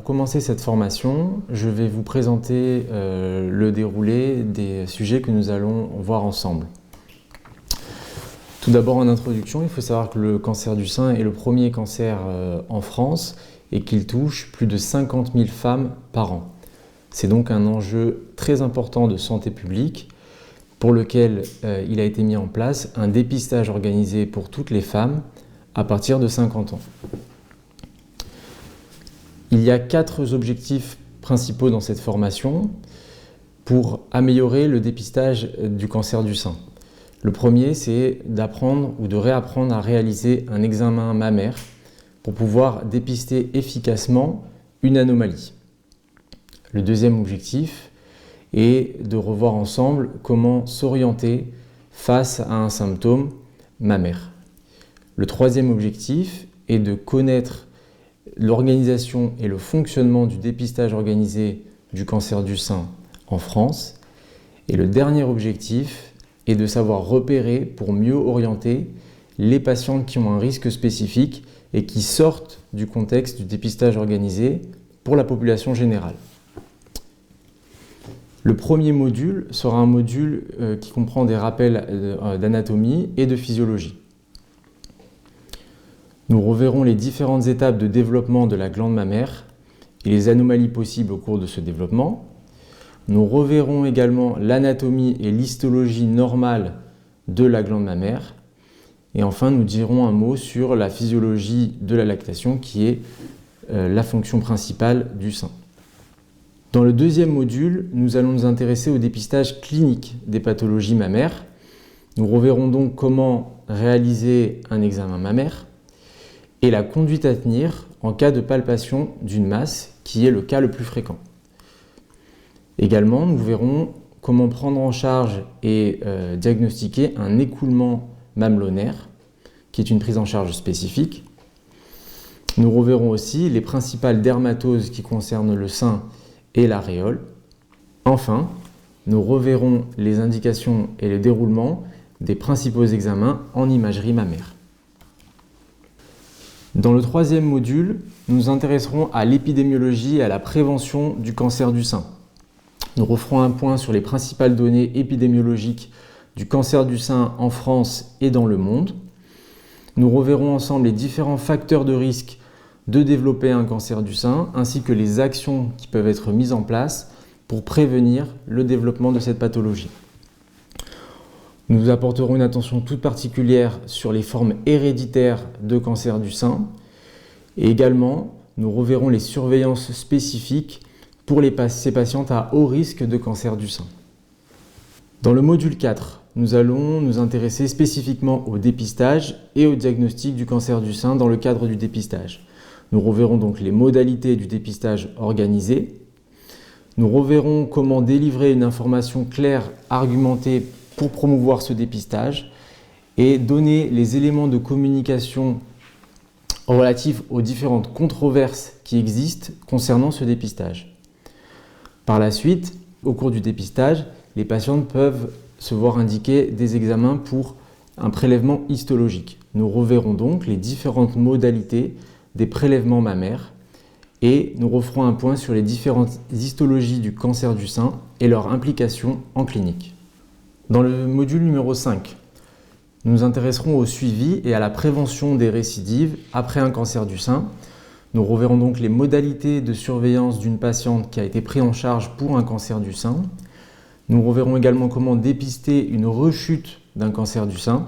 commencer cette formation, je vais vous présenter le déroulé des sujets que nous allons voir ensemble. Tout d'abord, en introduction, il faut savoir que le cancer du sein est le premier cancer en France et qu'il touche plus de 50 000 femmes par an. C'est donc un enjeu très important de santé publique pour lequel il a été mis en place un dépistage organisé pour toutes les femmes à partir de 50 ans. Il y a 4 objectifs principaux dans cette formation pour améliorer le dépistage du cancer du sein. Le premier, c'est d'apprendre ou de réapprendre à réaliser un examen mammaire pour pouvoir dépister efficacement une anomalie. Le deuxième objectif est de revoir ensemble comment s'orienter face à un symptôme mammaire. Le troisième objectif est de connaître l'organisation et le fonctionnement du dépistage organisé du cancer du sein en France. Et le dernier objectif est de savoir repérer pour mieux orienter les patientes qui ont un risque spécifique et qui sortent du contexte du dépistage organisé pour la population générale. Le premier module sera un module qui comprend des rappels d'anatomie et de physiologie. Nous reverrons les différentes étapes de développement de la glande mammaire et les anomalies possibles au cours de ce développement. Nous reverrons également l'anatomie et l'histologie normale de la glande mammaire. Et enfin, nous dirons un mot sur la physiologie de la lactation qui est la fonction principale du sein. Dans le deuxième module, nous allons nous intéresser au dépistage clinique des pathologies mammaires. Nous reverrons donc comment réaliser un examen mammaire et la conduite à tenir en cas de palpation d'une masse, qui est le cas le plus fréquent. Également, nous verrons comment prendre en charge et diagnostiquer un écoulement mamelonnaire, qui est une prise en charge spécifique. Nous reverrons aussi les principales dermatoses qui concernent le sein et l'aréole. Enfin, nous reverrons les indications et le déroulement des principaux examens en imagerie mammaire. Dans le troisième module, nous nous intéresserons à l'épidémiologie et à la prévention du cancer du sein. Nous referons un point sur les principales données épidémiologiques du cancer du sein en France et dans le monde. Nous reverrons ensemble les différents facteurs de risque de développer un cancer du sein, ainsi que les actions qui peuvent être mises en place pour prévenir le développement de cette pathologie. Nous apporterons une attention toute particulière sur les formes héréditaires de cancer du sein et également nous reverrons les surveillances spécifiques pour ces patientes à haut risque de cancer du sein. Dans le module 4, nous allons nous intéresser spécifiquement au dépistage et au diagnostic du cancer du sein dans le cadre du dépistage. Nous reverrons donc les modalités du dépistage organisé. Nous reverrons comment délivrer une information claire, argumentée pour promouvoir ce dépistage et donner les éléments de communication relatifs aux différentes controverses qui existent concernant ce dépistage. Par la suite, au cours du dépistage, les patientes peuvent se voir indiquer des examens pour un prélèvement histologique. Nous reverrons donc les différentes modalités des prélèvements mammaires et nous referons un point sur les différentes histologies du cancer du sein et leur implication en clinique. Dans le module numéro 5, nous nous intéresserons au suivi et à la prévention des récidives après un cancer du sein. Nous reverrons donc les modalités de surveillance d'une patiente qui a été prise en charge pour un cancer du sein. Nous reverrons également comment dépister une rechute d'un cancer du sein.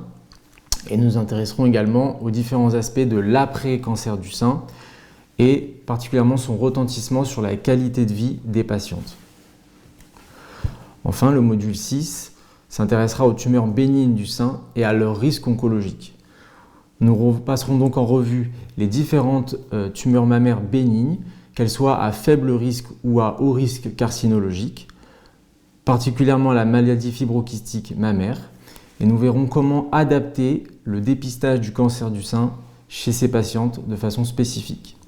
Et nous nous intéresserons également aux différents aspects de l'après-cancer du sein et particulièrement son retentissement sur la qualité de vie des patientes. Enfin, le module 6 s'intéressera aux tumeurs bénignes du sein et à leur risque oncologique. Nous passerons donc en revue les différentes tumeurs mammaires bénignes, qu'elles soient à faible risque ou à haut risque carcinologique, particulièrement la maladie fibrokystique mammaire, et nous verrons comment adapter le dépistage du cancer du sein chez ces patientes de façon spécifique.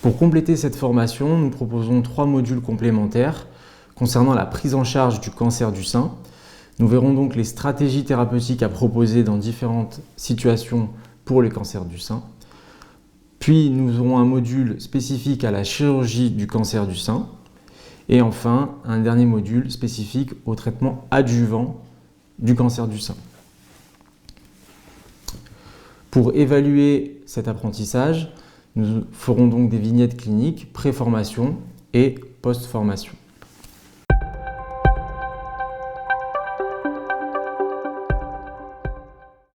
Pour compléter cette formation, nous proposons 3 modules complémentaires concernant la prise en charge du cancer du sein. Nous verrons donc les stratégies thérapeutiques à proposer dans différentes situations pour les cancers du sein. Puis nous aurons un module spécifique à la chirurgie du cancer du sein. Et enfin, un dernier module spécifique au traitement adjuvant du cancer du sein. Pour évaluer cet apprentissage, nous ferons donc des vignettes cliniques pré-formation et post-formation.